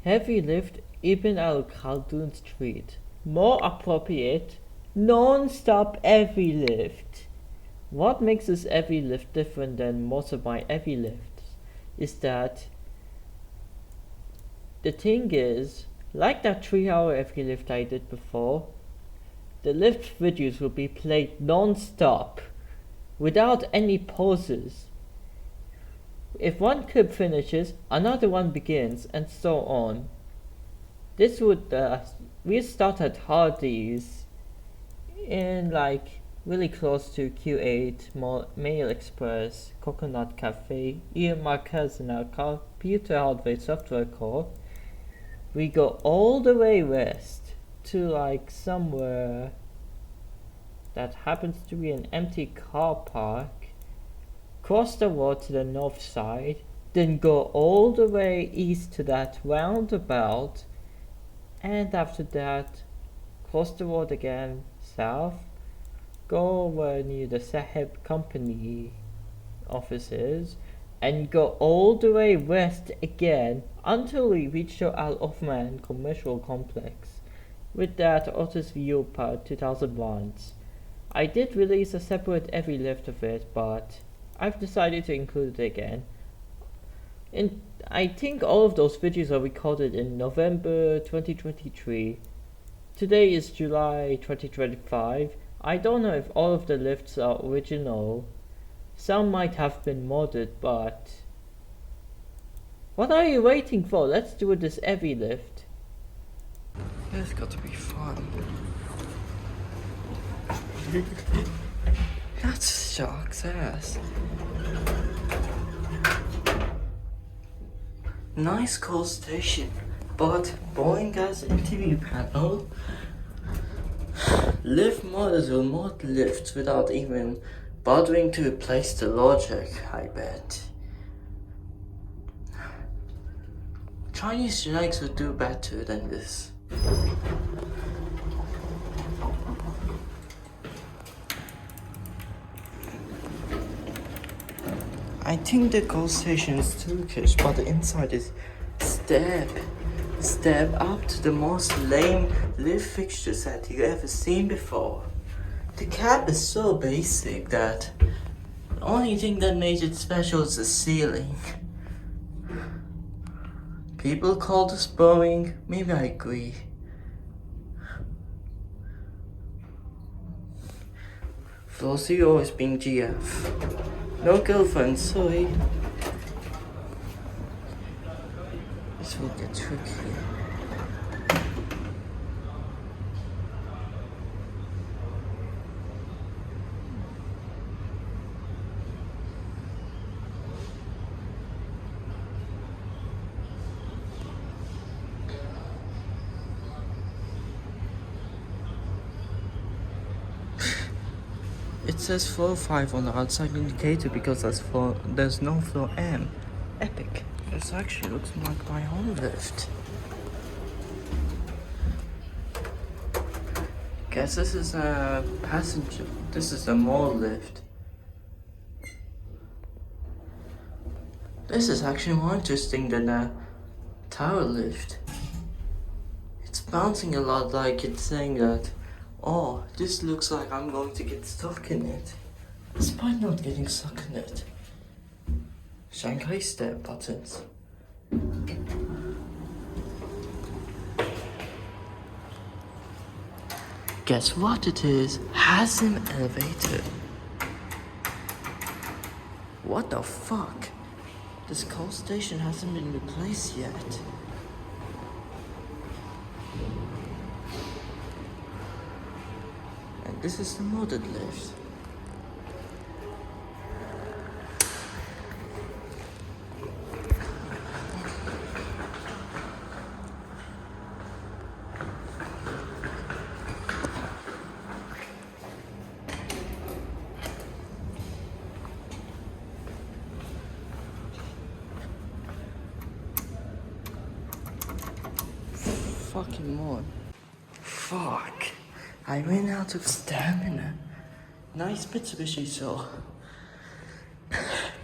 Heavy lift Ibn al-Khaldoun Street. More appropriate, non-stop heavy lift. What makes this heavy lift different than most of my heavy lifts is that the thing is, like that 3-hour heavy lift I did before, the lift videos will be played non-stop, without any pauses. If one clip finishes, another one begins, and so on. This would restart at Hardee's in like really close to Q8, Mail Express, Coconut Cafe, Ian Marquez in our computer hardware software core. We go all the way west to like somewhere that happens to be an empty car park, cross the road to the north side, then go all the way east to that roundabout, and after that cross the road again south, go over near the Sahib company offices, and go all the way west again until we reach the Al Othman commercial complex with that Otis View Part 2001s. I did release a separate EveryLift of it, but I've decided to include it again. And I think all of those videos are recorded in November 2023. Today is July 2025. I don't know if all of the lifts are original. Some might have been modded, but what are you waiting for? Let's do this heavy lift. It's got to be fun. That's Shark's ass. Nice cool station, but boring as interview panel. Lift modders will mod lifts without even bothering to replace the logic, I bet. Chinese genetics would do better than this. I think the goal station is Turkish, but the inside is step up to the most lame lift fixture set you ever seen before. The cap is so basic that the only thing that made it special is the ceiling. People call this boring, maybe I agree. Flossie always being GF. No girlfriend, sorry. This will get tricky. It says floor 5 on the outside indicator because there's no floor M. Epic. This actually looks like my own lift. Guess this is a passenger. This is a mall lift. This is actually more interesting than a tower lift. It's bouncing a lot, like it's saying that, oh, this looks like I'm going to get stuck in it, despite not getting stuck in it. Shanghai step buttons. Guess what it is? Hazim elevator. What the fuck? This coal station hasn't been replaced yet. And this is the modded lift. Fucking mod. Fuck. I ran out of stamina. Nice Mitsubishi so.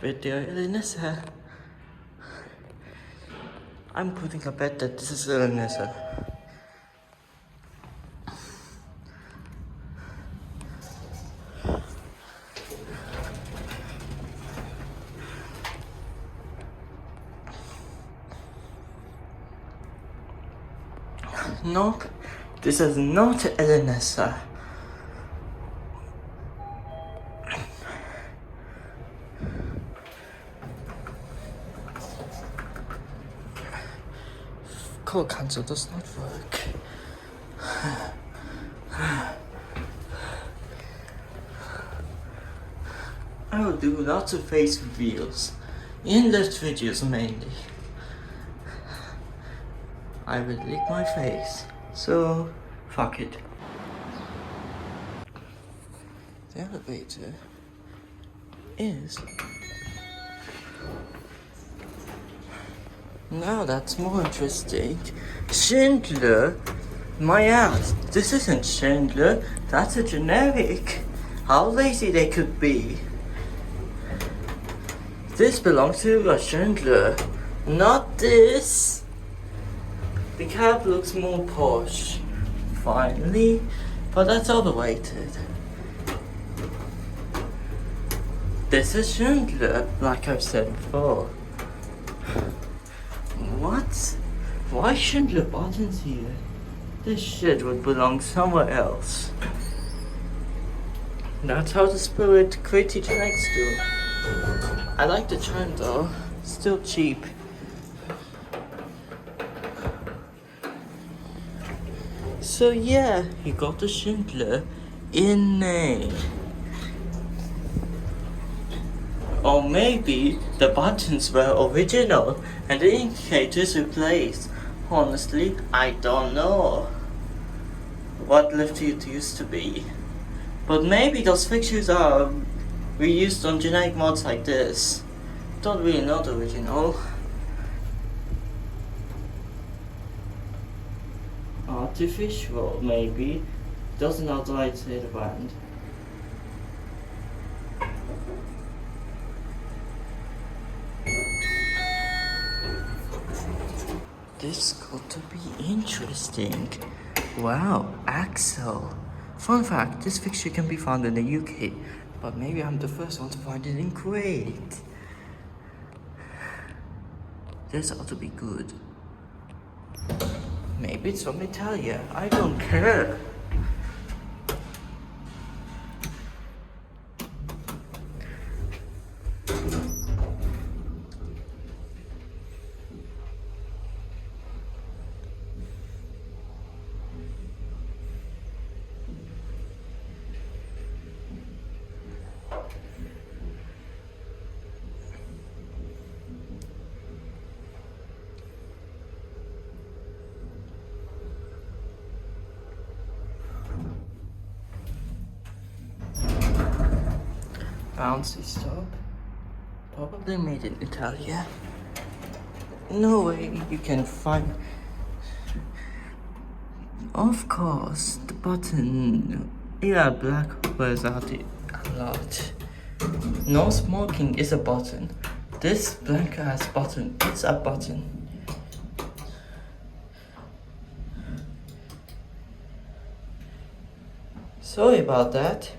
Video illness. I'm putting a bet that this is Vanessa. Nope, this is not Elenessa. Call cancel does not work. I will do lots of face reveals, in-depth videos mainly. I will lick my face, so fuck it. The elevator is... Now that's more interesting. Schindler? My ass, this isn't Schindler, that's a generic. How lazy they could be. This belongs to a Schindler, not this. The cab looks more posh, finally, but that's overrated. This is Schindler, like I've said before. What? Why Schindler buttons here? This shit would belong somewhere else. That's how the spirit created next to. I like the charm though, still cheap. So yeah, he got the Schindler in name. Or maybe the buttons were original and the indicators replaced. Honestly, I don't know what lift it used to be. But maybe those fixtures are reused on generic mods like this. Don't really know the original. Artificial, maybe. Doesn't outright say the brand. This got to be interesting. Wow, Axel. Fun fact, this fixture can be found in the UK, but maybe I'm the first one to find it in Kuwait. This ought to be good. Maybe it's from Italia, I don't care. Bouncy stop. Probably made in Italia. No way you can find. Of course, the button. Yeah, black wears out a lot. No smoking is a button. This black ass button is a button. Sorry about that.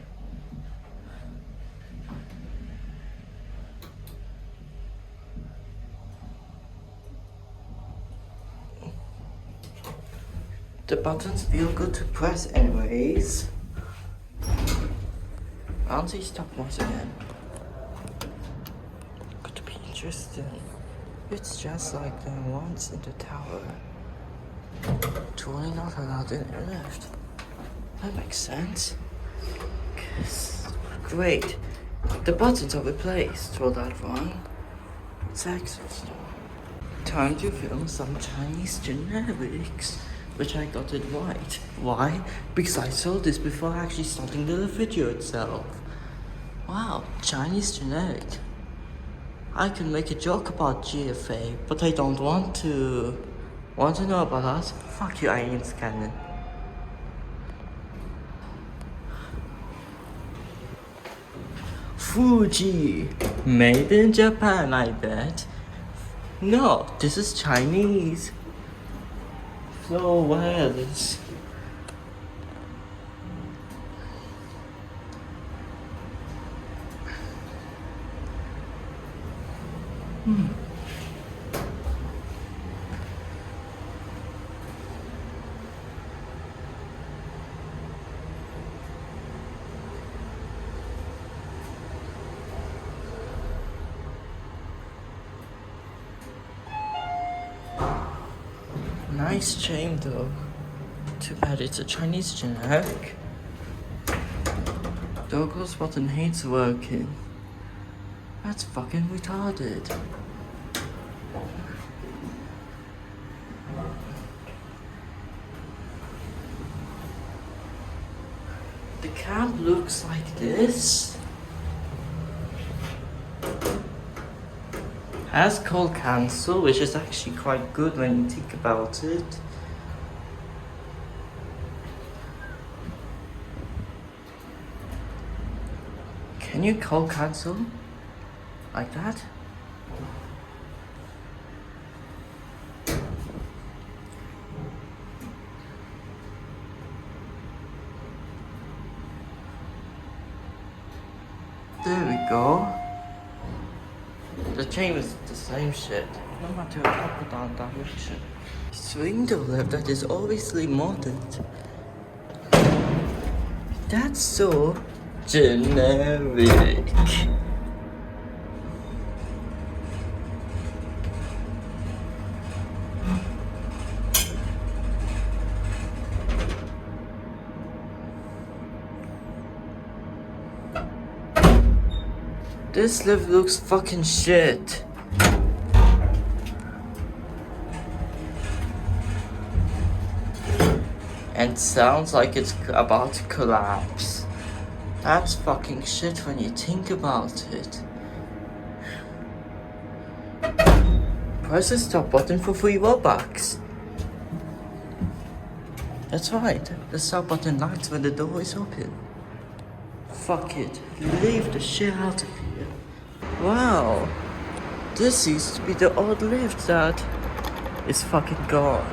The buttons feel good to press anyways. Bouncy stop once again. Could be interesting. It's just like the ones in the tower. Totally not allowed in a lift. That makes sense. Great. The buttons are replaced. Well, that wrong. It's access door. Time to film some Chinese generics. Which I got it right. Why? Because I saw this before actually starting the video itself. Wow, Chinese generic. I can make a joke about GFA, but I don't want to. Want to know about us? Fuck you, aliens cannon. Fuji. Made in Japan, I bet. No, this is Chinese. Floor wireless. Nice chain though. Too bad it's a Chinese generic. Douglas button hates working. That's fucking retarded. The cab looks like this. Has call cancel, which is actually quite good when you think about it. Can you call cancel? Like that? There we go. The chain is the same shit, no matter up or down direction. Swing the lift that is obviously modded. That's so generic. This lift looks fucking shit. And sounds like it's about to collapse. That's fucking shit when you think about it. Press the stop button for 3 Robux. That's right, the stop button lights when the door is open. Fuck it, leave the shit out of here. Wow, this used to be the old lift that is fucking gone.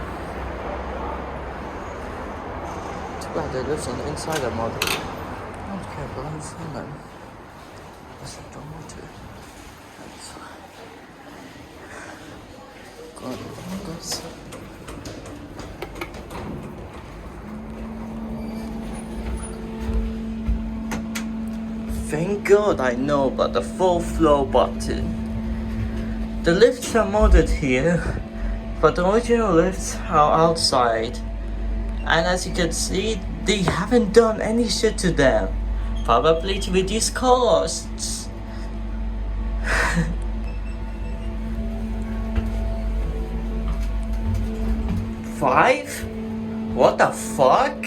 Too bad the lifts on the inside are modded. I don't care about inside them. Let's not do water. That's fine. Go on, guys. Thank God I know about the 4th floor button. The lifts are modded here, but the original lifts are outside. And as you can see, they haven't done any shit to them. Probably to reduce costs. Five? What the fuck?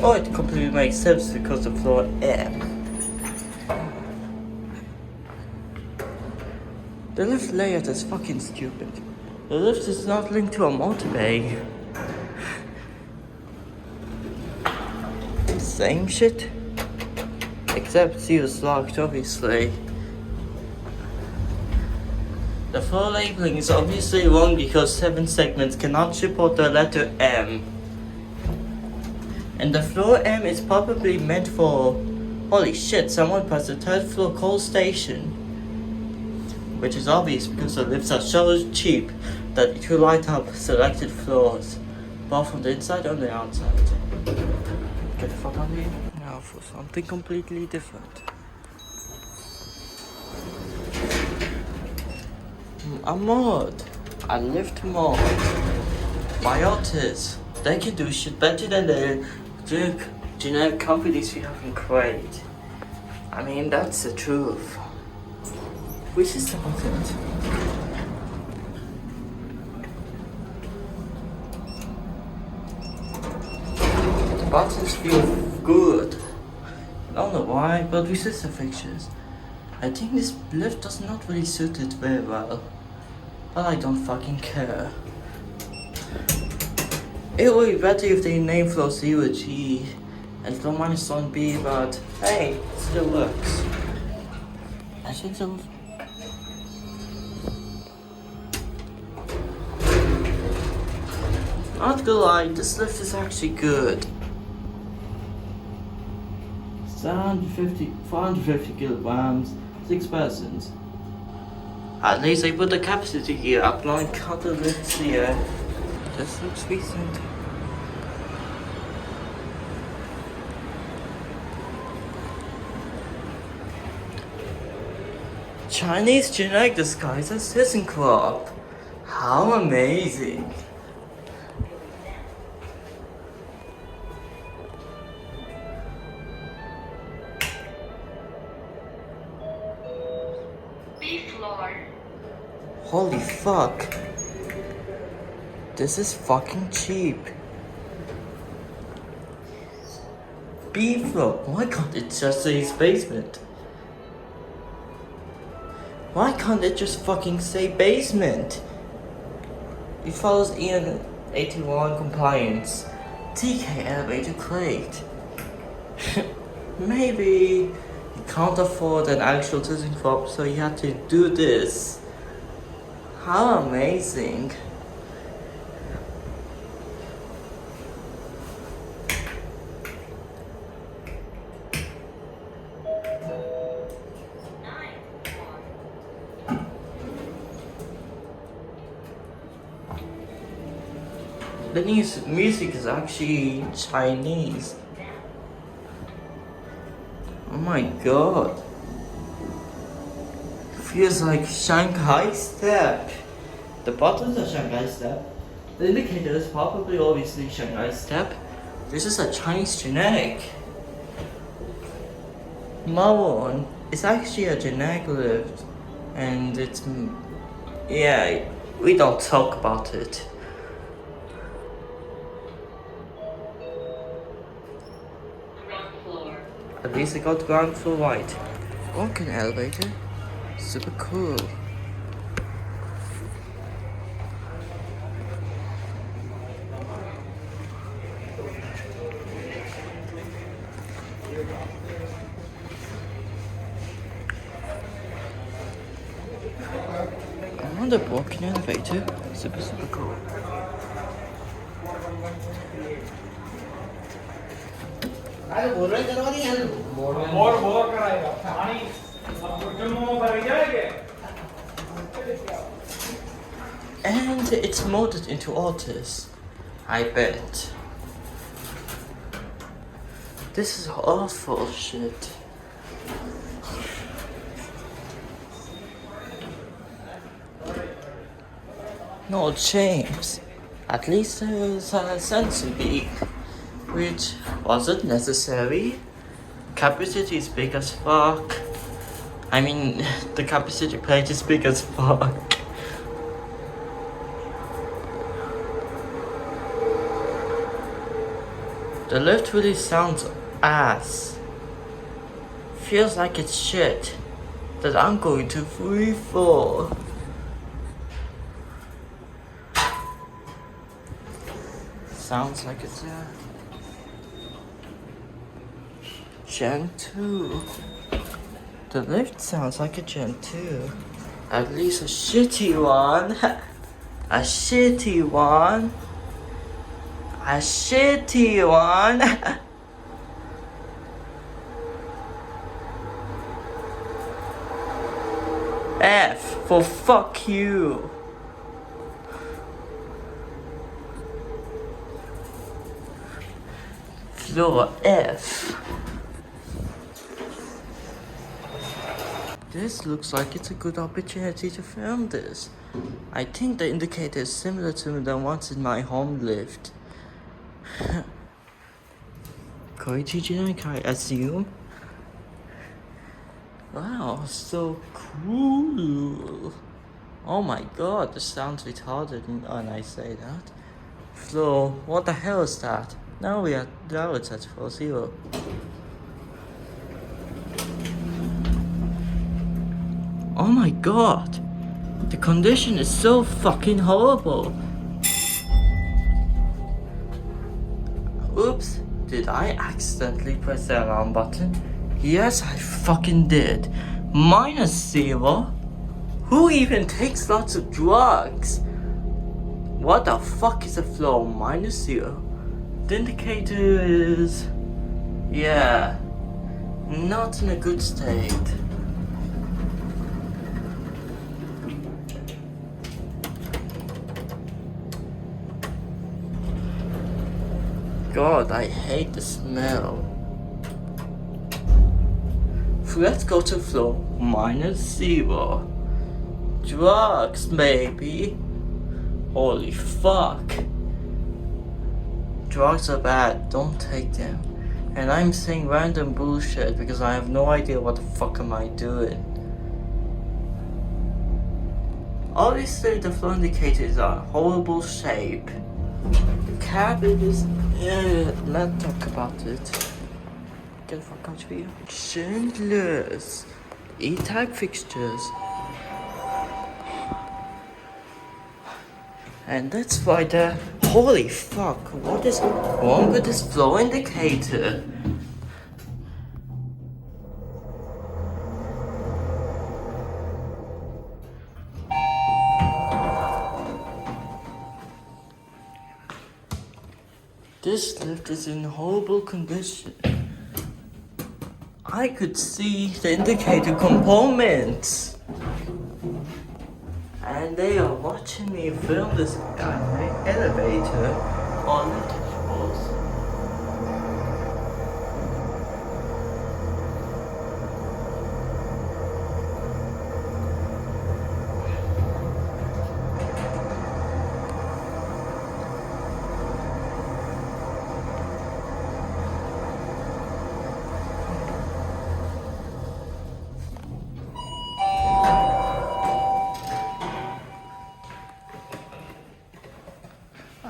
Oh, it completely makes sense because of floor M. The lift layout is fucking stupid. The lift is not linked to a motor bay. Same shit. Except C was locked, obviously. The floor labeling is obviously wrong because 7 segments cannot support the letter M. And the floor M is probably meant for... Holy shit, someone pressed the 3rd floor call station. Which is obvious because the lifts are so cheap that it will light up selected floors, both from the inside and the outside. Get the fuck out of here. Now for something completely different. A mod. A lift mod. Biotas. They can do shit better than the generic companies we have in Crate. I mean, that's the truth. Which is the button? The buttons feel good. I don't know why, but resistor fixtures. I think this lift does not really suit it very well. But I don't fucking care. It would be better if they name floor 0 G and floor -1 B, but hey, it still works. I think so. Not gonna lie, this lift is actually good. 450 kilograms, 6 persons. At least I put the capacity here, applying counter lifts here. This looks decent. Chinese generic disguise as ThyssenKrupp. How amazing! Holy fuck. This is fucking cheap. B floor. Why can't it just say basement? Why can't it just fucking say basement? It follows EN 81 compliance. TK elevator crate. Maybe you can't afford an actual ThyssenKrupp, so you have to do this. How amazing. The music is actually Chinese. Oh my god. Feels like Shanghai step. The buttons are Shanghai step. The indicator is probably obviously Shanghai step. This is a Chinese generic. Mawon is actually a generic lift, and it's, yeah, we don't talk about it. Ground floor. At least I got ground floor right. Walk-in elevator. Super cool. I wonder walk-in elevator. Super cool. And it's molded into Otis, I bet. This is awful shit. No, James. At least there's a sensor beak, which wasn't necessary. Capacity is big as fuck. I mean, the capacity plate is big as fuck. The lift really sounds ass. Feels like it's shit that I'm going to free fall. Sounds like it's a Gen 2. The lift sounds like a Gen 2. At least a shitty one. A shitty one. A shitty one. F for fuck you. Floor F. This looks like it's a good opportunity to film this. I think the indicator is similar to the ones in my home lift. Koichi generic, I assume. Wow, so cool. Oh my god, this sounds retarded when I say that. Flo, what the hell is that? Now it's at 4-0. Oh my god. The condition is so fucking horrible. Oops, did I accidentally press the alarm button? Yes, I fucking did. -0? Who even takes lots of drugs? What the fuck is a floor -0? The indicator is... yeah, not in a good state. God, I hate the smell. Let's go to floor -0. Drugs, maybe. Holy fuck. Drugs are bad, don't take them. And I'm saying random bullshit because I have no idea what the fuck am I doing. Obviously the floor indicators are in horrible shape. The cabin is... let's talk about it. Get the fuck out of here. Chandlers. E-type fixtures. And that's why the... holy fuck, what is wrong with this flow indicator? This lift is in horrible condition. I could see the indicator components. And they are watching me film this elevator on the floors.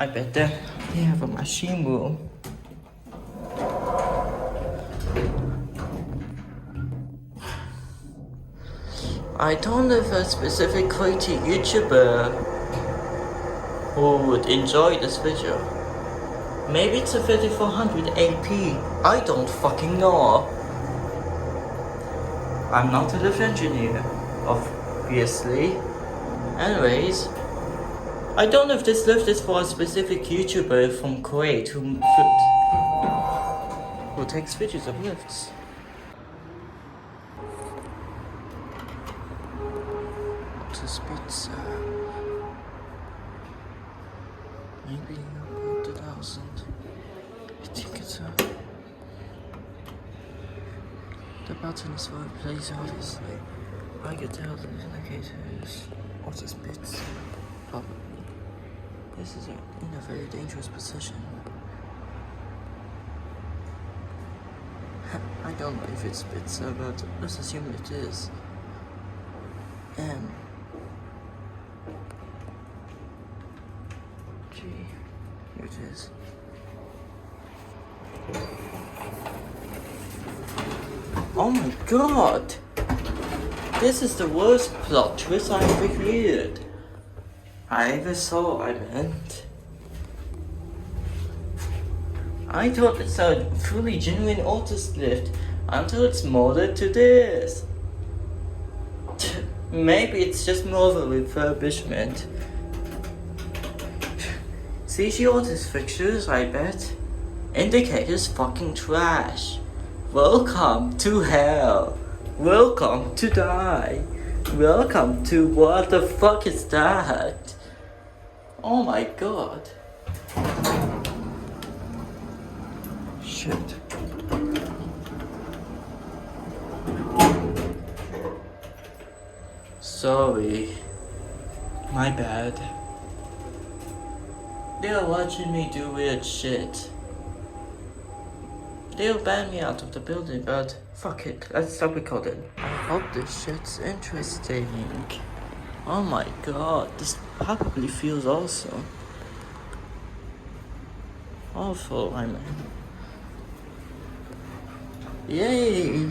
I bet they have a machine room. I don't know if a specific quality YouTuber who would enjoy this video. Maybe it's a 3400 AP. I don't fucking know. I'm not a lift engineer, obviously. Anyways, I don't know if this lift is for a specific YouTuber from Kuwait who takes videos of lifts. What's this pizza? Maybe about 2,000. I think it's the button is for a place, obviously. I can tell the indicators. What's this pizza? Probably. This is in a very dangerous position. I don't know if it's pizza, but let's assume it is. G. Here it is. Oh my god! This is the worst plot twist I ever heard. I ever saw, I meant. I thought it's a fully genuine artist lift until it's molded to this. Maybe it's just more of a refurbishment. CG artist fixtures, I bet. Indicators fucking trash. Welcome to hell. Welcome to die. Welcome to what the fuck is that? Oh my god. Shit. Sorry. My bad. They're watching me do weird shit. They'll ban me out of the building, but fuck it, let's stop recording. I hope this shit's interesting. Oh my god, this probably feels awesome. Awful, I mean. Yay!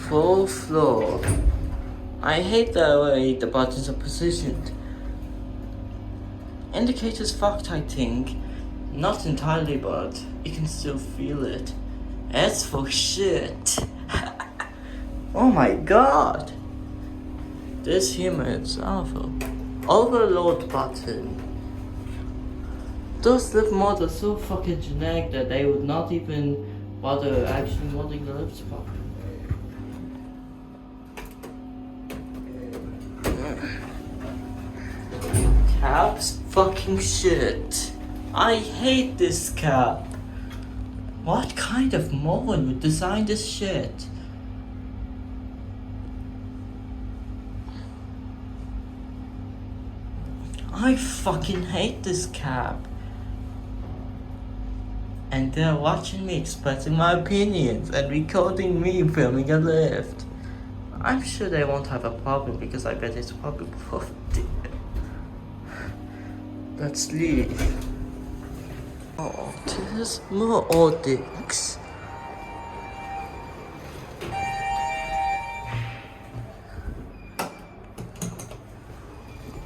4th floor. I hate the way the buttons are positioned. Indicator's fucked, I think. Not entirely, but you can still feel it. As for shit. Oh my god. This humor is awful. Overload button. Those lift mods are so fucking generic that they would not even bother actually modding the lifts properly. Cab's fucking shit. I hate this cab. What kind of moron would design this shit? I fucking hate this cab. And they're watching me expressing my opinions and recording me filming a lift. I'm sure they won't have a problem because I bet it's probably perfect. Let's leave. Oh, there's more audits.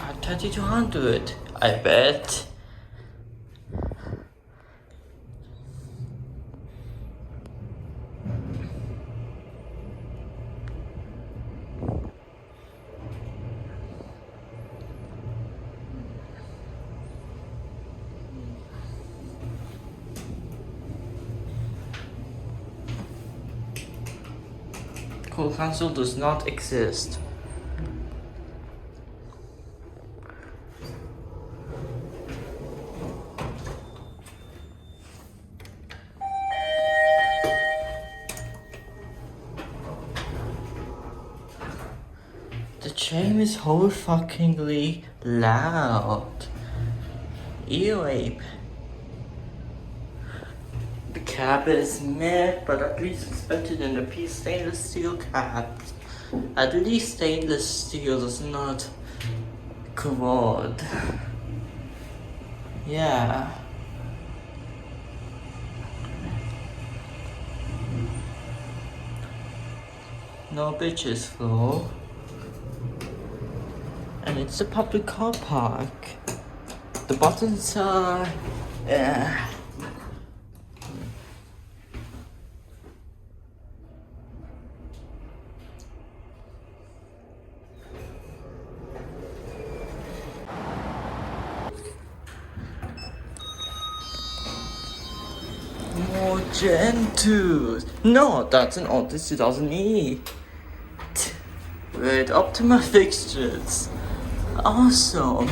At 3200, I bet. Call cancel does not exist. The chain is whole fuckingly loud. Earape. The cab is meh, but at least it's better than the piece stainless steel cabs. At least stainless steel does not corrode. Yeah. No bitches floor. And it's a public car park. The buttons are... More Gen 2s. No, that's an Otis 2000E. With Optima fixtures. Awesome.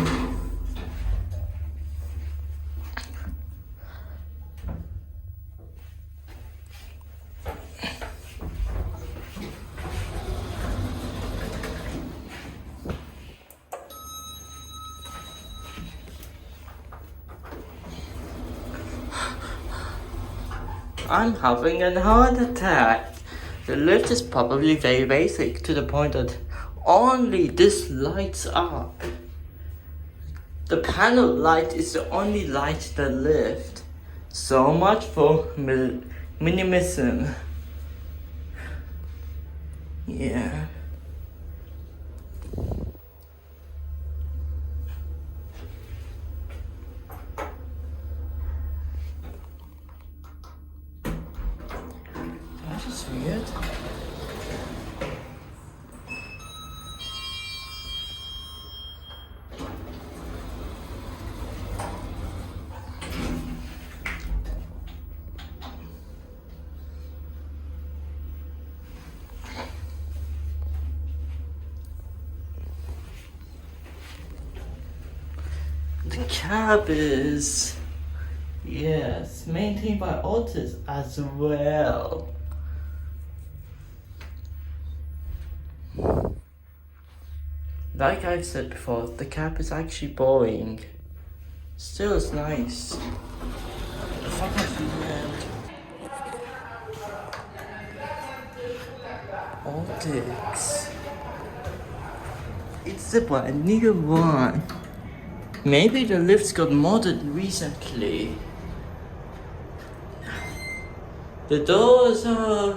I'm having a heart attack. The lift is probably very basic to the point that only this lights up. The panel light is the only light that lift. So much for minimalism. Yeah. That is weird. The cab is, yes, maintained by Otis as well. Like I've said before, the cab is actually boring. Still, it's nice. The fuck has been Otis. It's a brand new one. Maybe the lifts got modded recently. The doors are...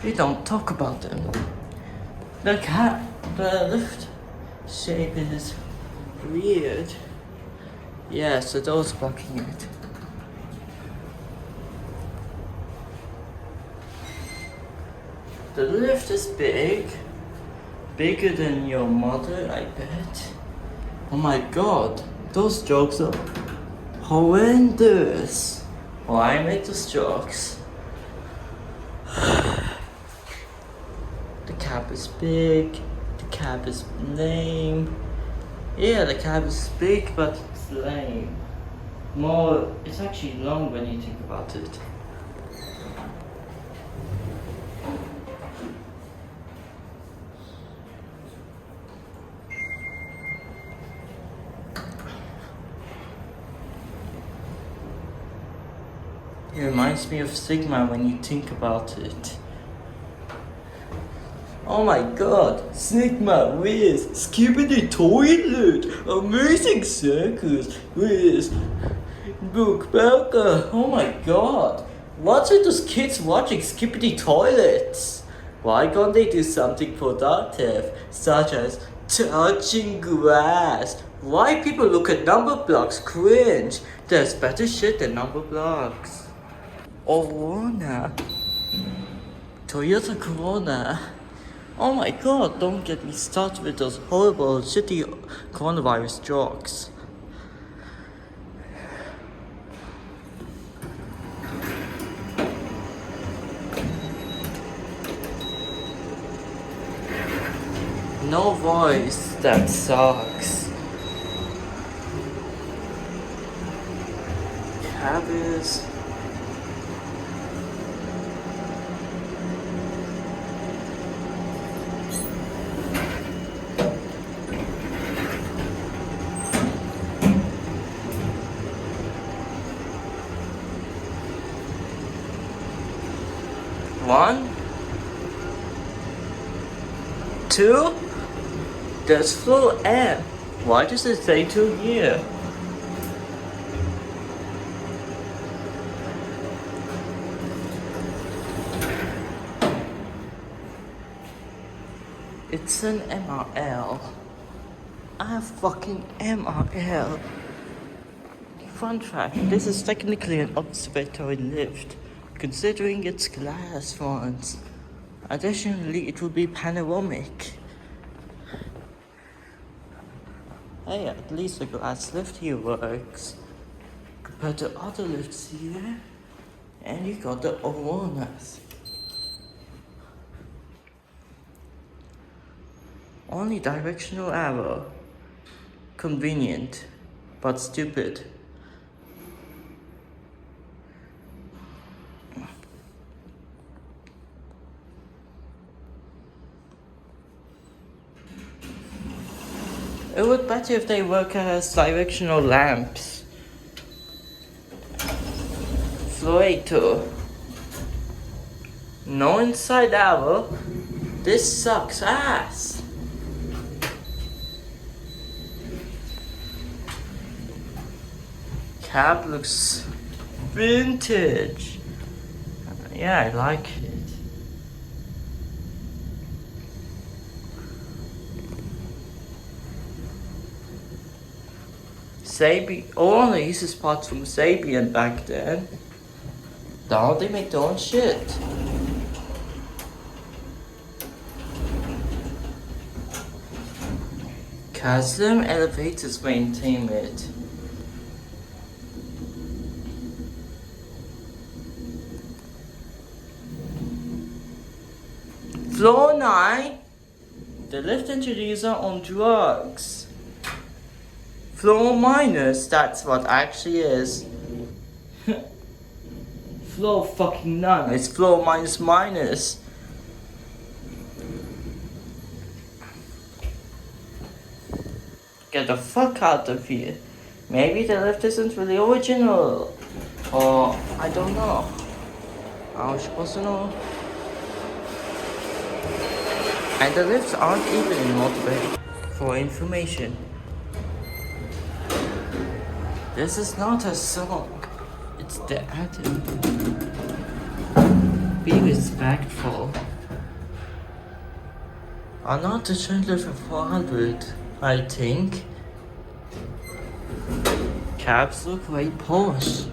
we don't talk about them. The lift shape is weird. Yes, the door's blocking it. The lift is big. bigger than your mother, I bet. Oh my god, those jokes are horrendous. Why make those jokes? The cap is big, the cap is lame. Yeah, the cap is big, but it's lame. More, it's actually long when you think about it. It reminds me of Sigma when you think about it. Oh my god, Sigma with Skibidi Toilet, amazing circus with Book Burger. Oh my god, what's with those kids watching Skibidi Toilets? Why can't they do something productive, such as touching grass? Why people look at number blocks cringe? There's better shit than number blocks. Corona. Toyota Corona. Oh my god, don't get me started with those horrible, shitty coronavirus jokes. No voice, that sucks. Cabbage. One, two, there's floor M. Why does it say 2 here? It's an MRL. I have fucking MRL. Fun fact, this is technically an observatory lift, considering its glass fronts. Additionally, it will be panoramic. Hey, at least the glass lift here works. Compared to other lifts here, and you got the awareness. Only directional arrow. Convenient, but stupid. It would be better if they work as directional lamps. Floater. No inside arrow. This sucks ass. Cap looks vintage. Yeah, I like it. All the uses parts from Sabian back then. Now they make their own shit. Chasm elevators maintain it. Floor 9. The lift engineers are on drugs. Floor minus, that's what actually is. Floor fucking 9. It's floor minus minus. Get the fuck out of here. Maybe the lift isn't really original. Or, I don't know. How was supposed to know? And the lifts aren't even in motivated. For information. This is not a song. It's the anthem. Be respectful. I'm not the Chandler for 400, I think. Cabs look very posh.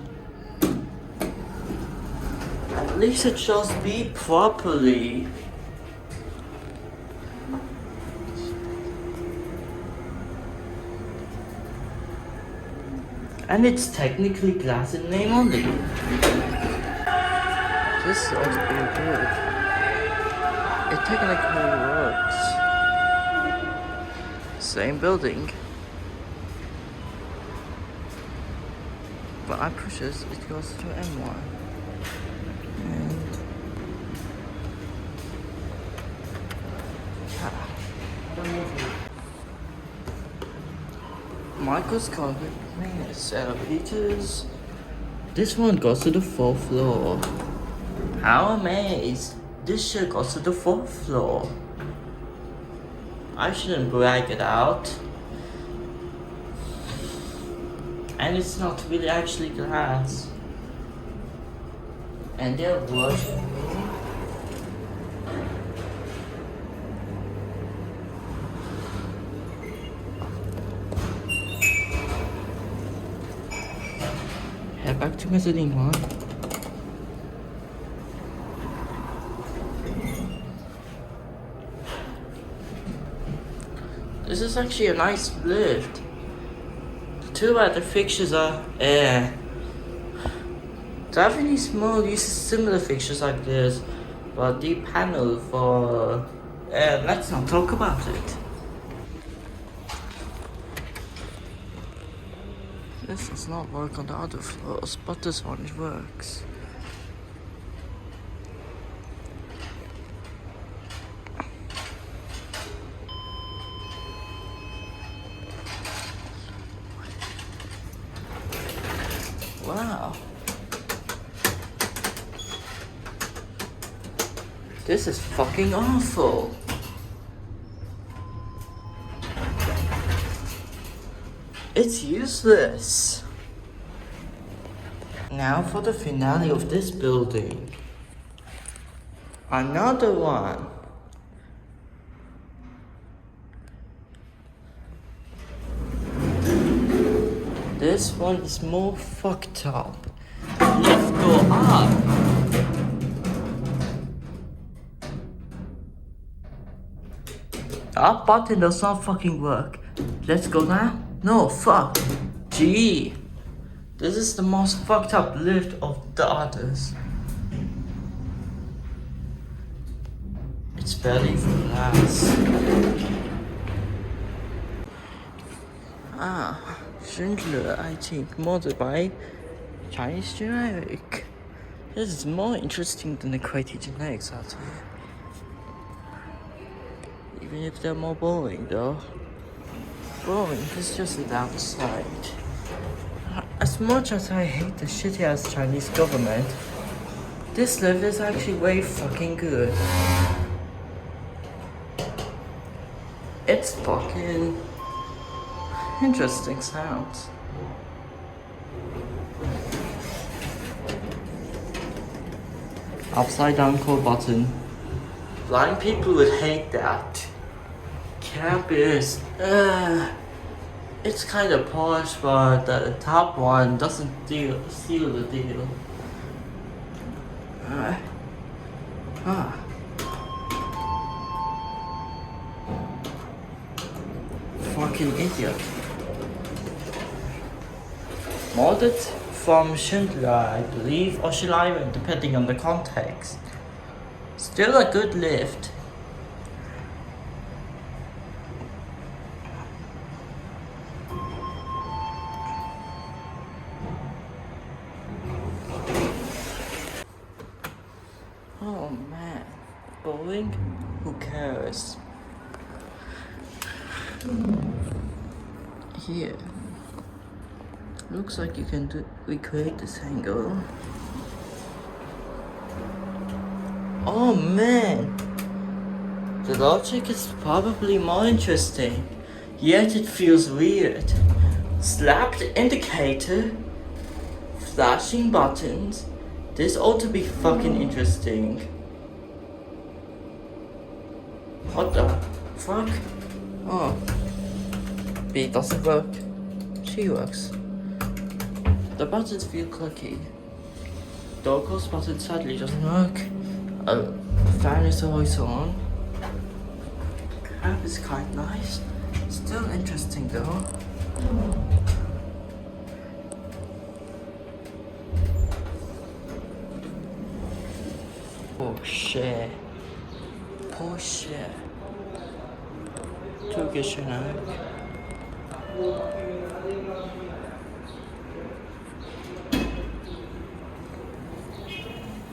At least it shows me properly. And it's technically glass in name only. This ought to be good. It technically works. Same building. But I push it goes to M1. And microscopic elevators. This one goes to the 4th floor. How amazed! This shit goes to the 4th floor. I shouldn't brag it out. And it's not really actually glass. And they're watching me. Head back to mezzanine 1. This is actually a nice lift. Too bad the fixtures are air. Japanese mall uses similar fixtures like this, but the panel for air, let's not talk about it. This does not work on the other floors, but this one works. Wow. This is fucking awful. It's useless. Now for the finale of this building. Another one. This one is more fucked up. Let's go up. Up button does not fucking work. Let's go now. No, fuck. Gee. This is the most fucked up lift of the others. It's barely even glass. Schindler, I think, modded by Chinese generic. This is more interesting than the crazy generics out here. Even if they're more boring though. Boring is just the downside. As much as I hate the shitty ass Chinese government, this lift is actually way fucking good. It's fucking interesting sounds. Upside down code button. Blind people would hate that. Cap is, it's kind of posh, but the top one doesn't seal the deal. Fucking idiot. Modded from Schindler, I believe, or Schleimer, depending on the context. Still a good lift. Oh man, bowling? Who cares? Here. Looks like you can recreate this angle. Oh man! The logic is probably more interesting, yet it feels weird. Slapped indicator, flashing buttons. This ought to be fucking interesting. What the fuck? Oh. B doesn't work. She works. The buttons feel clicky. Door close button sadly doesn't work. Fan is always on. Crab is quite nice. Still interesting though. Porsche. Turkish, you know.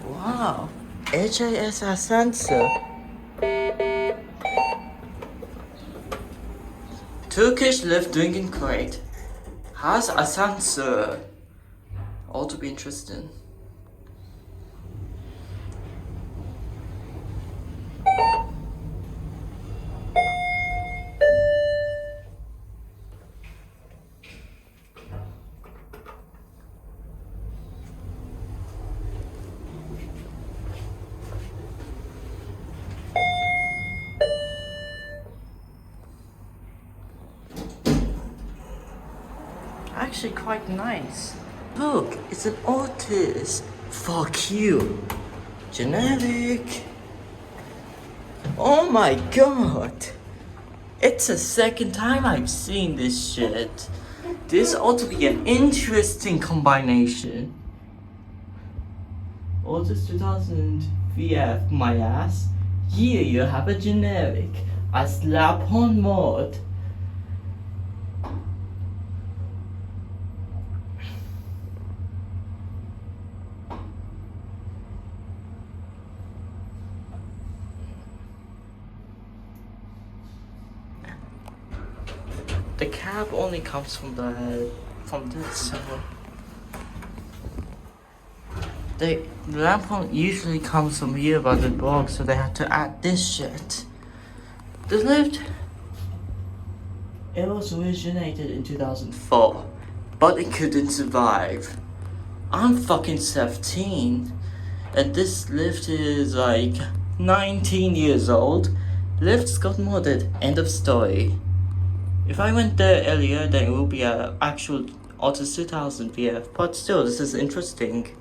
Wow. HAS sensor. Turkish lift drinking crate has a sensor. All to be interesting. Actually quite nice. Look, it's an Otis. Fuck you. Generic. Oh my god. It's the second time I've seen this shit. This ought to be an interesting combination. Otis 2000 VF, my ass. Here you have a generic. A slap-on mod. The cab only comes from this, so the lamp usually comes from here by the dog, so they had to add this shit. The lift, it was originated in 2004, but it couldn't survive. I'm fucking 17, and this lift is like 19 years old. Lifts got modded, end of story. If I went there earlier, then it would be an actual Otis 2000 VF, but still, this is interesting.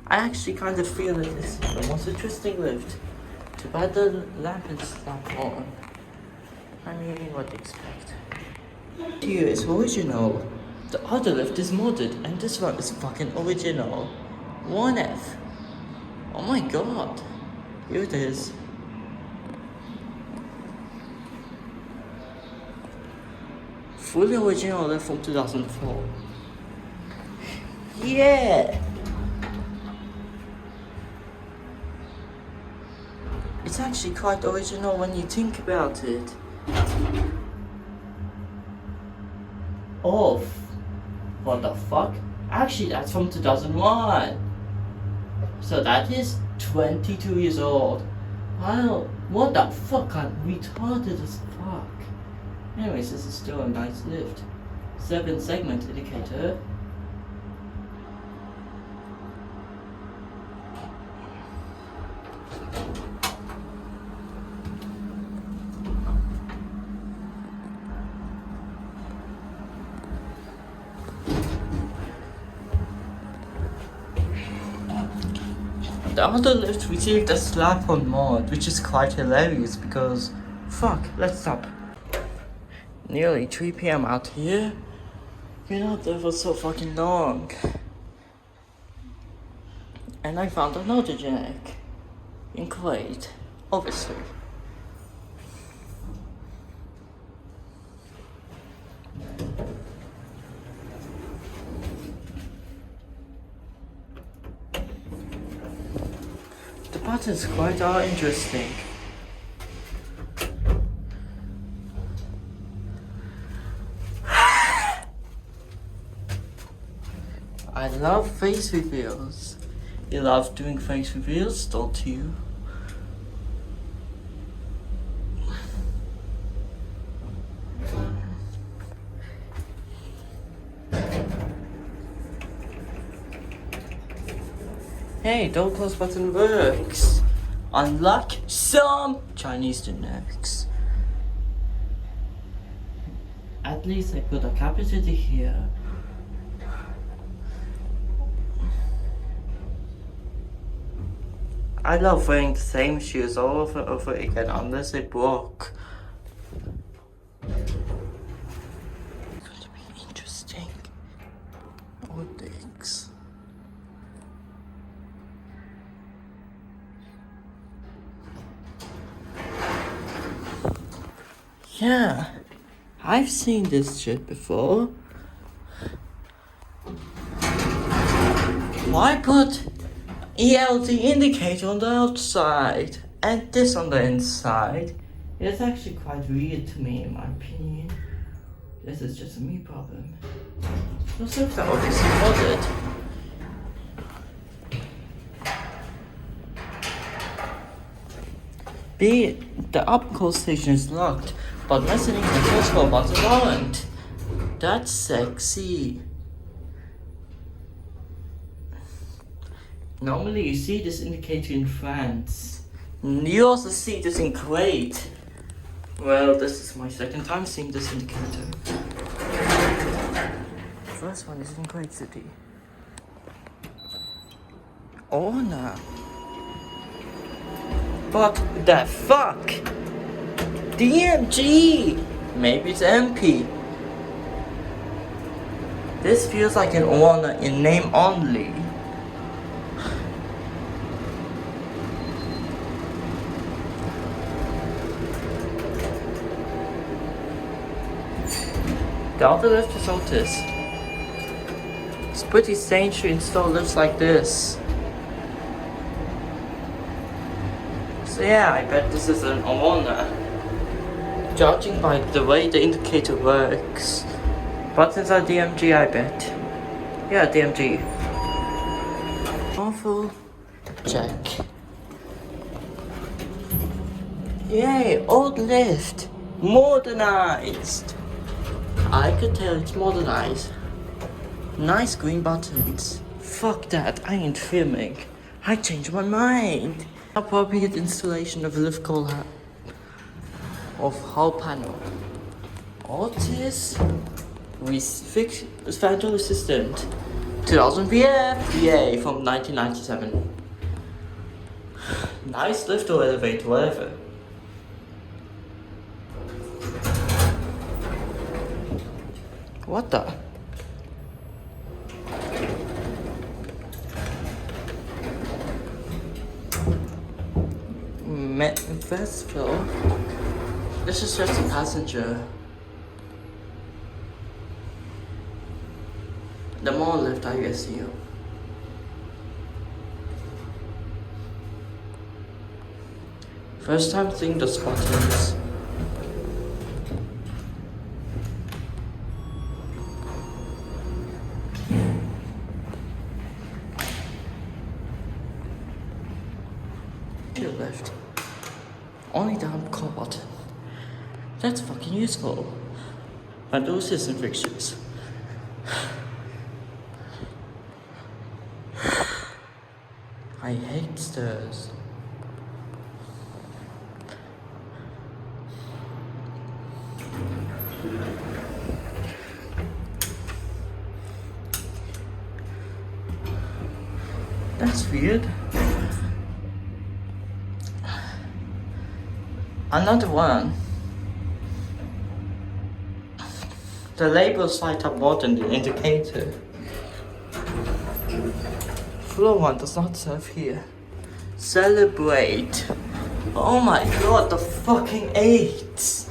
I actually kind of feel that this is the most interesting lift. Too bad the lamp is not on. I mean, what do you expect? Here is original. The other lift is modded, and this one is fucking original. 1F. Oh my god. Here it is. Fully original lift from 2004. Yeah! It's actually quite original when you think about it. Oh, what the fuck? Actually, that's from 2001. So that is 22 years old. Wow, what the fuck? I'm retarded as fuck. Anyways, this is still a nice lift. 7-segment indicator. The other lift received a slap-on mod, which is quite hilarious because, fuck, let's stop. Nearly 3 PM out here. Been out there for so fucking long. And I found another generic. In Kuwait, obviously. The buttons quite are interesting. I love face reveals. You love doing face reveals, don't you? Hey, door close button works. Unlike some Chinese generics. At least I put a capacity here. I love wearing the same shoes all over and over again unless they broke. It's going to be interesting. Optics. Yeah, I've seen this shit before. Why put ELD indicator on the outside and this on the inside? It's actually quite weird to me, in my opinion. This is just a me problem. Those lifts are obviously modded. B, the up-call station is locked, but messaging and transfer buttons aren't. That's sexy. Normally you see this indicator in France. You also see this in Kuwait. Well, this is my second time seeing this indicator. The first one is in Kuwait City. Oh no. What the fuck? DMG! Maybe it's MP. This feels like an owner in name only. The other lift is Otis. It's pretty strange to install lifts like this. So yeah, I bet this is an owner. Judging by the way the indicator works. Buttons are DMG, I bet. Yeah, DMG. Awful. Check. Yay, old lift. Modernized. I could tell it's modernized. Nice green buttons. Fuck that, I ain't filming. I changed my mind. Appropriate installation of a lift call of hull panel. Otis fixed Phantom Assistant 2000 VF, yay, from 1997. Nice lift or elevator, whatever. What the? First floor. This is just a passenger. The more lift, I guess you. First time seeing those buttons. Left. Only the call button. That's fucking useful. And those system fixtures. I hate stairs. That's weird. Another one. The labels light up more than the indicator. Floor 1 does not serve here. Celebrate. Oh my god, the fucking 8s.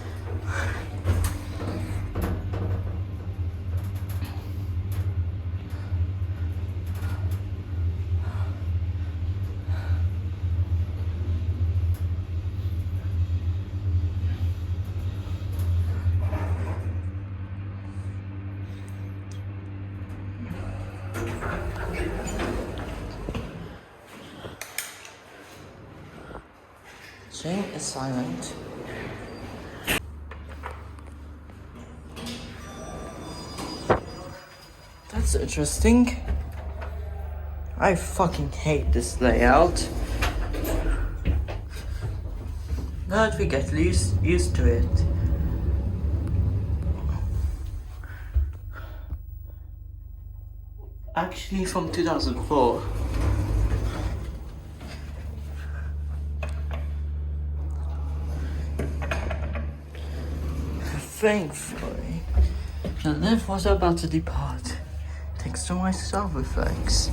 Chain is silent. That's interesting. I fucking hate this layout. But we get used to it. Actually from 2004. Thankfully, the lift was about to depart, thanks to my self-reflex.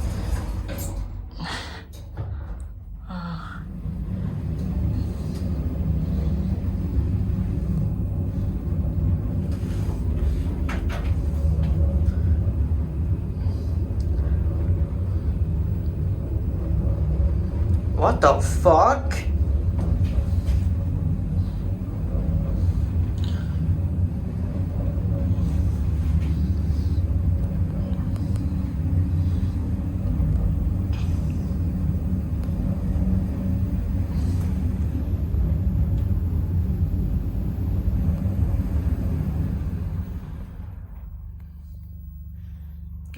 the fuck?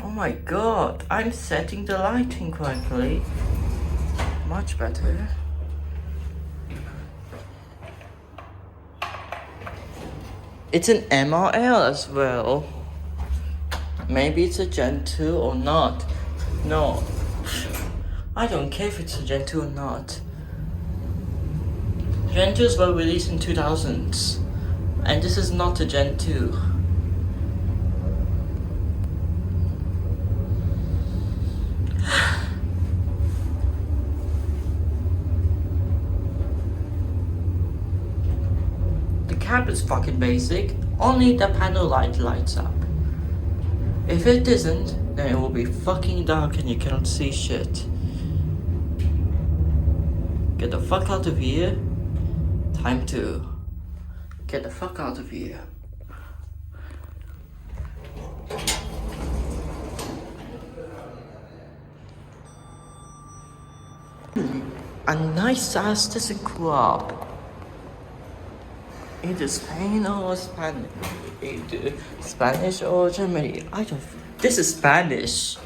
Oh my god, I'm setting the lighting correctly. Much better. It's an MRL as well. Maybe it's a Gen 2 or not. No. I don't care if it's a Gen 2 or not. Gen 2s were released in 2000s. And this is not a Gen 2. The cap is fucking basic. Only the panel light lights up. If it isn't, then it will be fucking dark and you cannot see shit. Get the fuck out of here. Time to get the fuck out of here. A nice ass to crop. Either Spain or Spanish. Either Spanish or Germany. I don't. This is Spanish.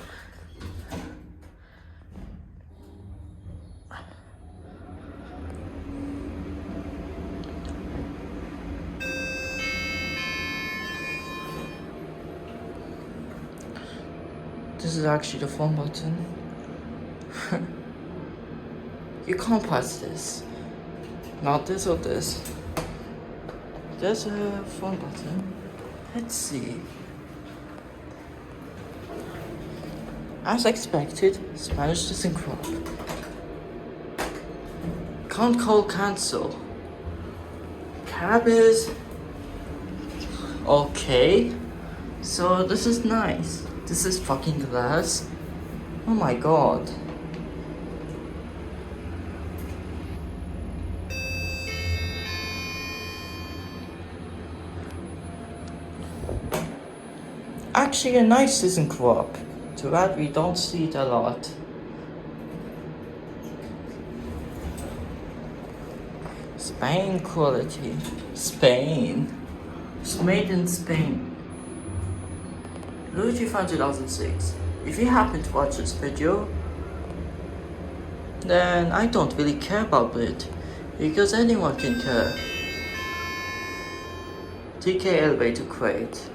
This is actually the phone button. You can't press this. Not this or this. There's a phone button. Let's see. As expected, Spanish doesn't crop. Can't call cancel. Cab is okay. So this is nice. This is fucking glass. Oh my god. Actually a nice season crop. Too bad we don't see it a lot. Spain quality. Spain. It's made in Spain. Luigi found 2006. If you happen to watch this video, then I don't really care about it. Because anyone can care. TK elevator crate.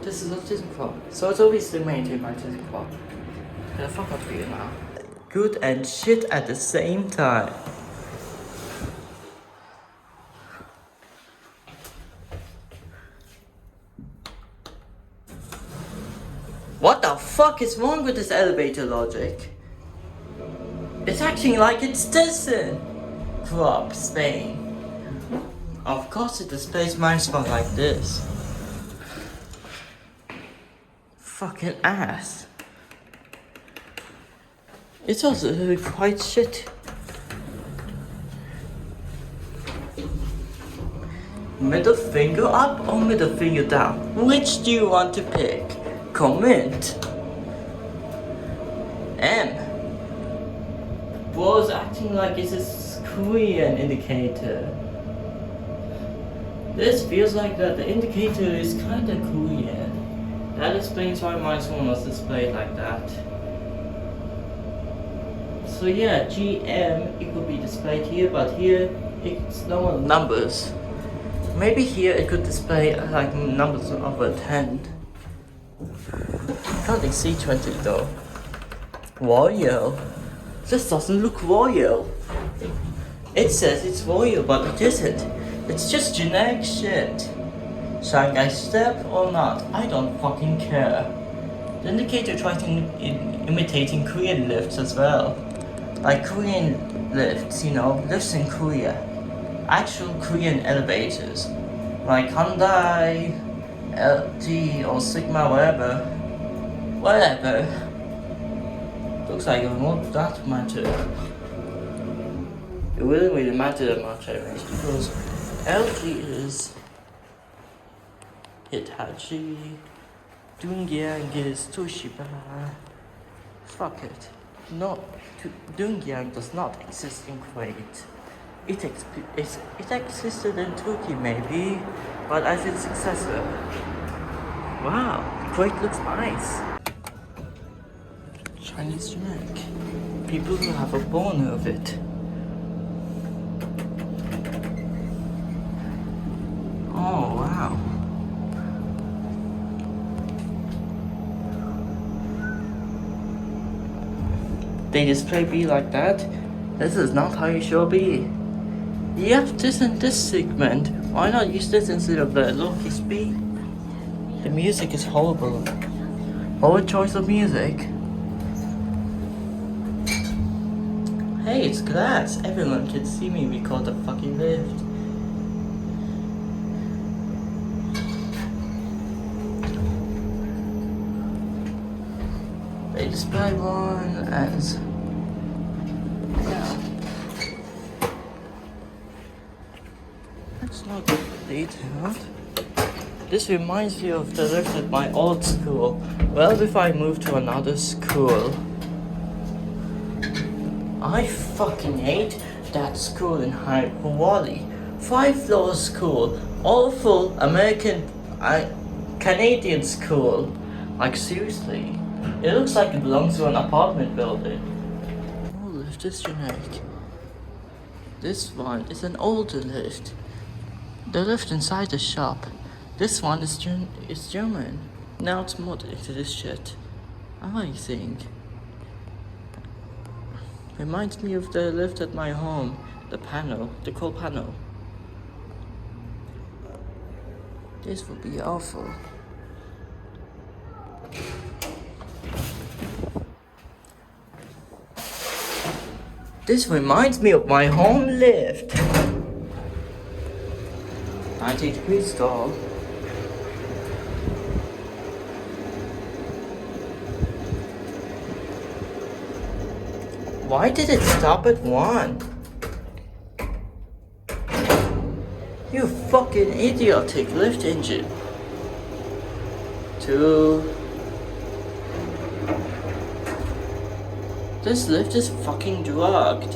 This is a season crop, so it's obviously maintained by season crop. Get the fuck out of here now. Good and shit at the same time. What the fuck is wrong with this elevator logic? It's acting like it's doesn't crop Spain. Of course it displays my spot like this. Fucking ass. It's also quite shit. Middle finger up or middle finger down? Which do you want to pick? Comment. M was acting like it's a Korean indicator. This feels like that the indicator is kinda Korean. That explains why my phone was displayed like that. So yeah, GM, it could be displayed here, but here it's no numbers. Maybe here it could display like numbers over 10. Counting C20 though. Royal. This doesn't look royal. It says it's royal, but it isn't. It's just generic shit. Shall I step or not? I don't fucking care. The indicator tries imitating Korean lifts as well. Like Korean lifts, you know, lifts in Korea. Actual Korean elevators. Like Hyundai, LT or Sigma, whatever. Whatever. Looks like it won't that matter. it wouldn't really matter that much anyways, because LG is Hitachi, Dongyang is Toshiba. Fuck it. No, Dongyang does not exist in Kuwait. It existed in Turkey maybe, but as its successor. Wow, Kuwait looks nice. Chinese generic. People who have a bone of it. Oh wow. They display be like that? This is not how you should be. You have this in this segment. Why not use this instead of the low-key speed? The music is horrible. Horrible choice of music. Hey, it's glass. Everyone can see me record the fucking lift. They display one as it's not detailed. This reminds me of the lift at my old school. Well, before I moved to another school. I fucking hate that school in Hawaii. 5-floor school, all full Canadian school. Like seriously, it looks like it belongs to an apartment building. Oh, lift is generic. This one is an older lift. The lift inside the shop. This one is German. Now it's modded into this shit. Amazing. Reminds me of the lift at my home. The cold panel. This would be awful. This reminds me of my home lift. 90-degree stall. Why did it stop at 1? You fucking idiotic lift engine. 2. This lift is fucking drugged.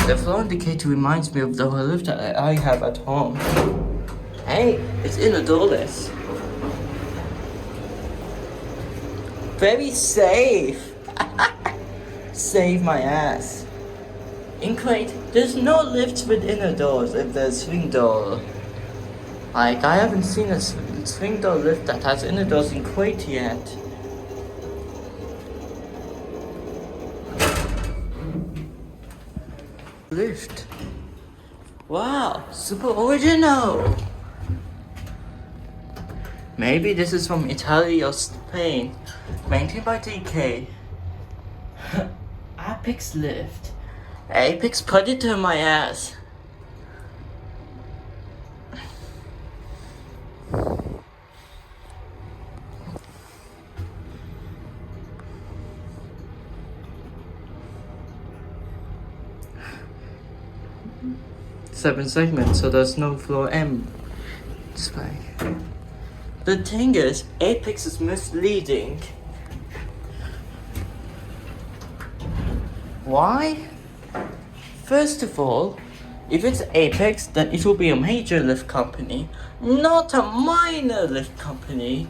The floor indicator reminds me of the lift that I have at home. Hey, it's indoorless. Very safe. Save my ass. In Kuwait, there's no lifts with inner doors if there's swing door. Like, I haven't seen a swing door lift that has inner doors in Kuwait yet. Lift. Wow, super original. Maybe this is from Italy or Spain. Maintained by DK. Apex lift. Apex Predator my ass. Seven segments, so there's no floor M display. The thing is, Apex is misleading. Why? First of all, if it's Apex, then it will be a major lift company, not a minor lift company.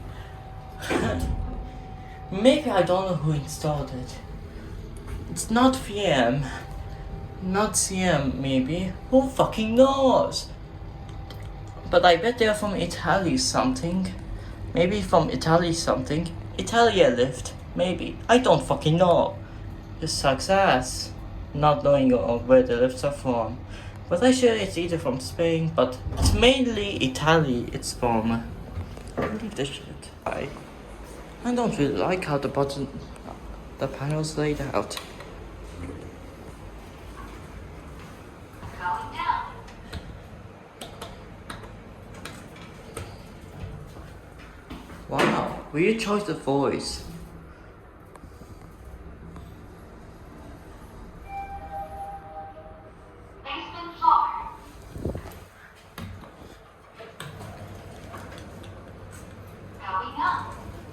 Maybe I don't know who installed it. It's not VM. Not CM, maybe. Who fucking knows? But I bet they're from Italy something. Maybe from Italy something. Italia lift. Maybe. I don't fucking know. It sucks ass. Not knowing where the lifts are from. But I sure it's either from Spain, but it's mainly Italy it's from. Leave this shit. I don't really like how the panel's laid out. Wow, weird choice of voice.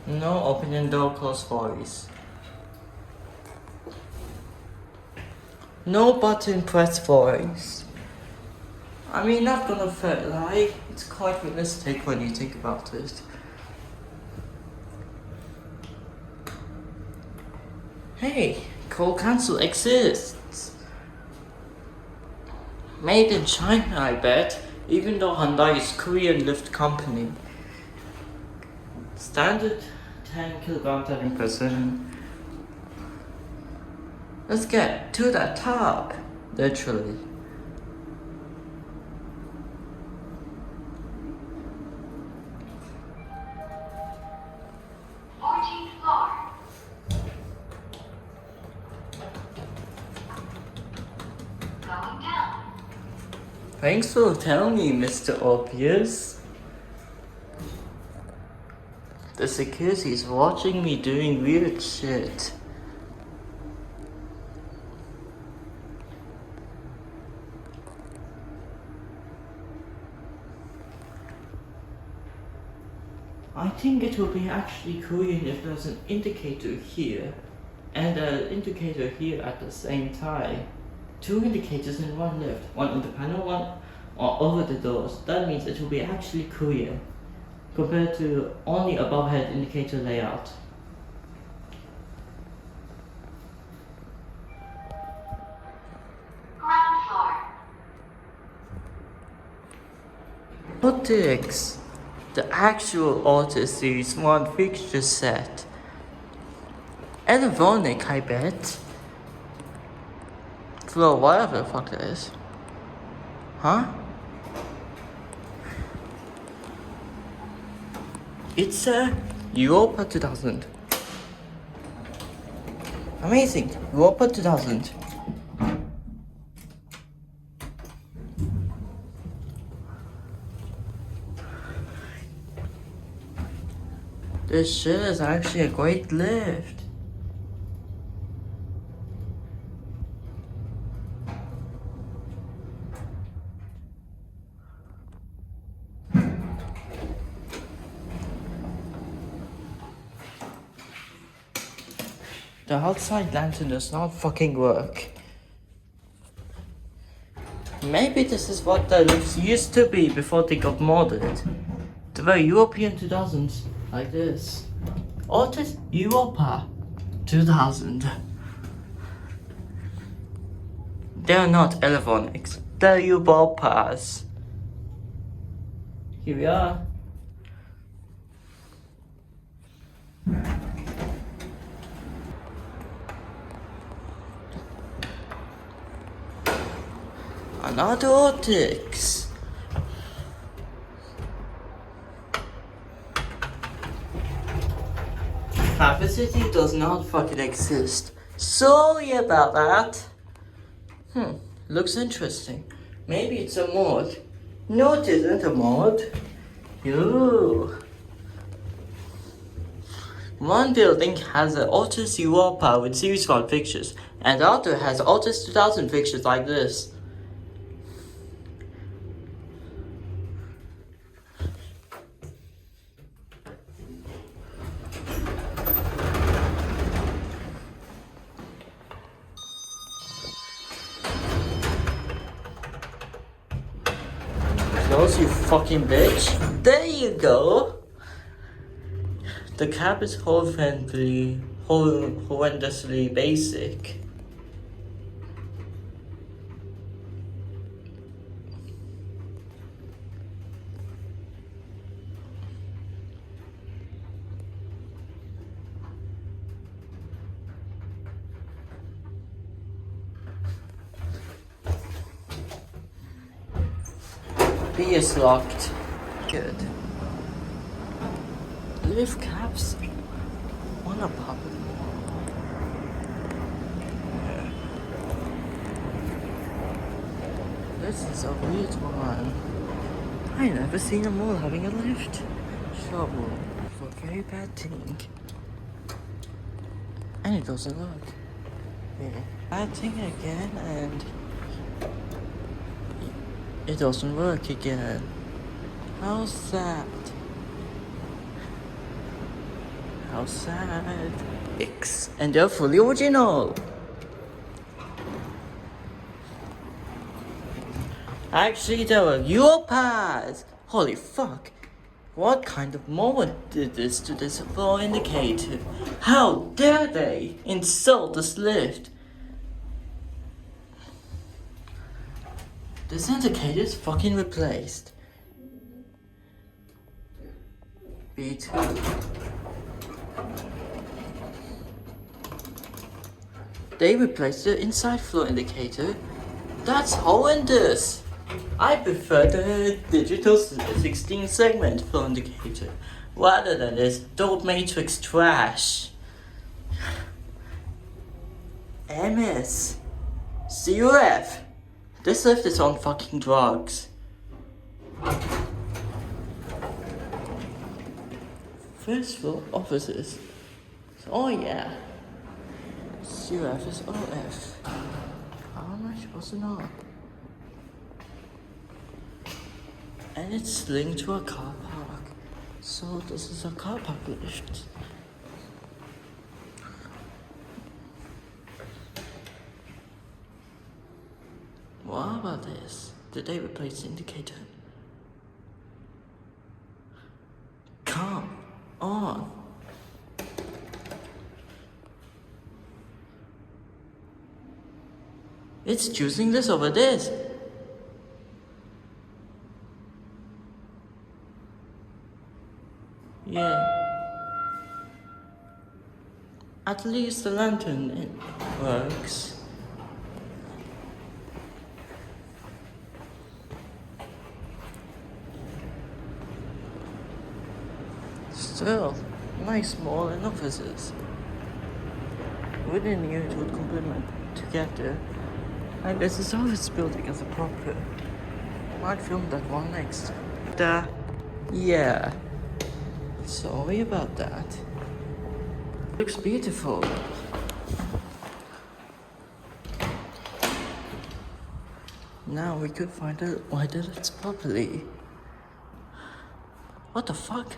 No opening door close voice. No button press voice. I mean, not gonna lie, it's quite realistic when you think about it. Hey, call cancel exists. Made in China, I bet, even though Hyundai is Korean lift company. Standard 10 kilogram turning precision. Let's get to the top, literally. Thanks for telling me, Mr. Obvious. The security is watching me doing weird shit. I think it will be actually Korean if there's an indicator here and an indicator here at the same time. 2 indicators in one lift, one in the panel, one over the doors. That means it will be actually Korean compared to only above head indicator layout. Ground floor. Optics. The actual Auto Series 1 fixture set. Electronic, I bet. Flow, whatever the fuck that is. Huh? It's a Europa 2000. Amazing. Europa 2000. This shit is actually a great lift. The outside lantern does not fucking work. Maybe this is what the lifts used to be before they got modded. They were European 2000s, like this. Otis Europa 2000. They're not electronics, they're Europas. Here we are. Another optics. Capacity does not fucking exist. Sorry about that. Looks interesting. Maybe it's a mod. No, it isn't a mod. Yo. One building has an Otis Europa with Series 1 fixtures, and the other has Otis 2000 fixtures like this. Close, you fucking bitch. There you go. The cab is horrendously basic. B is locked. Good. Lift cabs. Wanna pop it more? Yeah. This is a weird one. I never seen a mall having a lift. Shovel for a very bad thing. And it doesn't work. Yeah. Bad thing again, and it doesn't work again. How's that? How sad. X, and they're fully original. Actually, they were your pads. Holy fuck. What kind of moment did this to this floor indicator? How dare they insult this lift? This indicator is fucking replaced. B2. They replaced the inside floor indicator. That's horrendous. I prefer the digital 16 segment floor indicator rather than this dope matrix trash. MS. CUF. This lift is on fucking drugs. First floor offices. Oh yeah. CUF is OF. How am I supposed to know? And it's linked to a car park. So this is a car park lift. What about this? Did they replace the indicator? Come on. It's choosing this over this. Yeah. At least the lantern works. Still, nice small and offices. Within you it would complement together. And this is office building as a proper. Might film that one next. Yeah. Sorry about that. Looks beautiful. Now we could find out why did it properly. What the fuck?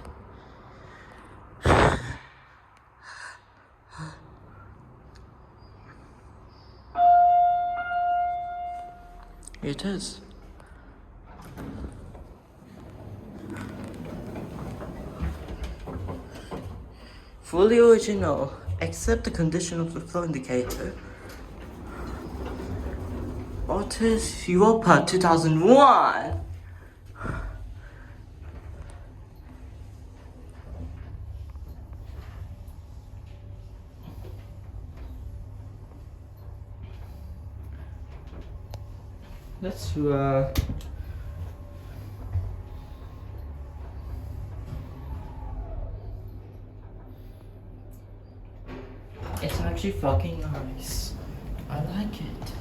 It is. Fully original, except the condition of the flow indicator. What is Europa 2001? Let's It's actually fucking nice. I like it.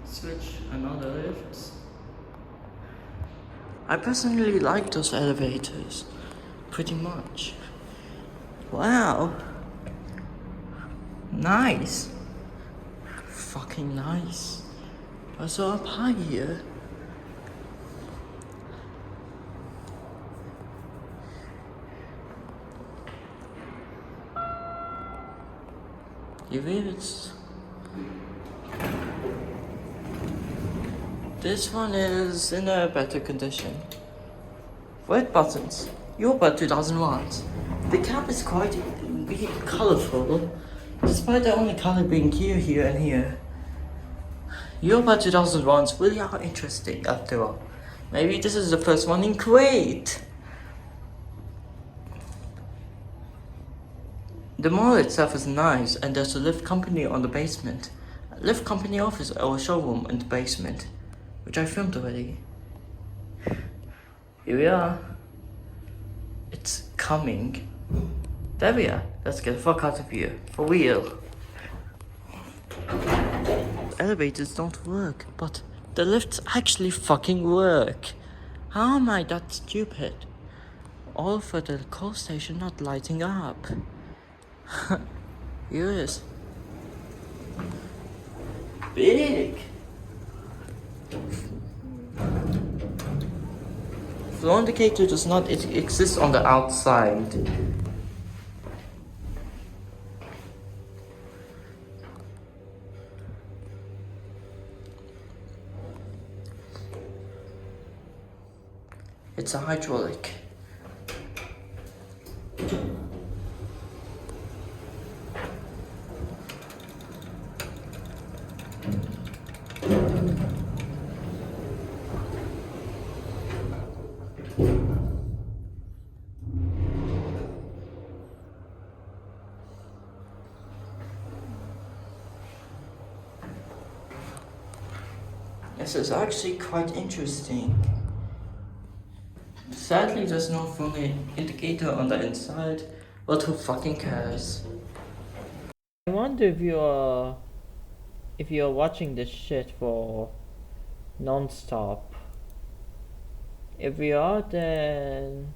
Switch another lift. I personally like those elevators. Pretty much. Wow. Nice. Fucking nice. What's up high here? This one is in a better condition. Red buttons. Europa 2001. The cap is quite colorful, despite the only color being here, and here. Europa 2001s really are interesting after all. Maybe this is the first one in Kuwait. The mall itself is nice, and there's a lift company on the basement. A lift company office or showroom in the basement, which I filmed already. Here we are. It's coming. There we are. Let's get the fuck out of here. For real. Elevators don't work, but the lifts actually fucking work. How am I that stupid? All for the coal station not lighting up. Yes. Big. Flow indicator does not exist on the outside. It's a hydraulic. This is actually quite interesting. Sadly, there's no phone indicator on the inside, but who fucking cares? I wonder if you're watching this shit for non-stop. If you are, then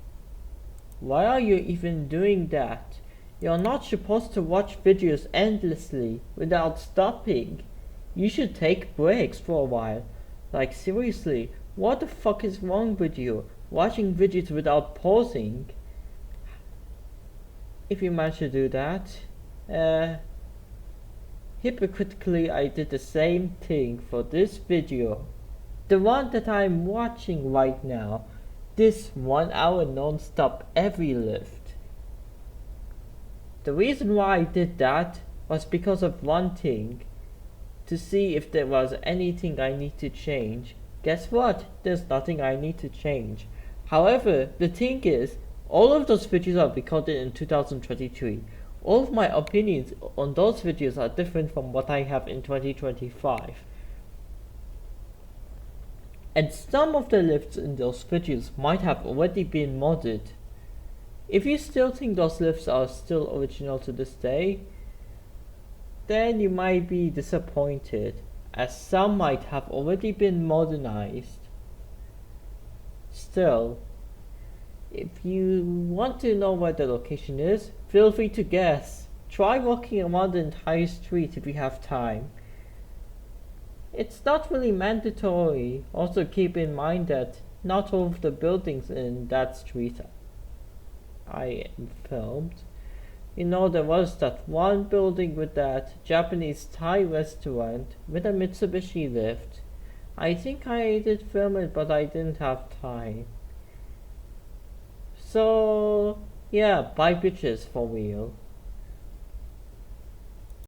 why are you even doing that? You're not supposed to watch videos endlessly without stopping. You should take breaks for a while. Like seriously, what the fuck is wrong with you? Watching videos without pausing? If you manage to do that, hypocritically I did the same thing for this video. The one that I'm watching right now. This 1 hour non-stop EveryLift. The reason why I did that was because of one thing. To see if there was anything I need to change. Guess what? There's nothing I need to change. However, the thing is, all of those videos are recorded in 2023. All of my opinions on those videos are different from what I have in 2025. And some of the lifts in those videos might have already been modded. If you still think those lifts are still original to this day, then you might be disappointed, as some might have already been modernized. Still, if you want to know where the location is, feel free to guess. Try walking around the entire street if you have time. It's not really mandatory. Also keep in mind that not all of the buildings in that street I filmed. You know, there was that one building with that Japanese Thai restaurant with a Mitsubishi lift. I think I did film it, but I didn't have time. So, yeah, bye bitches for real.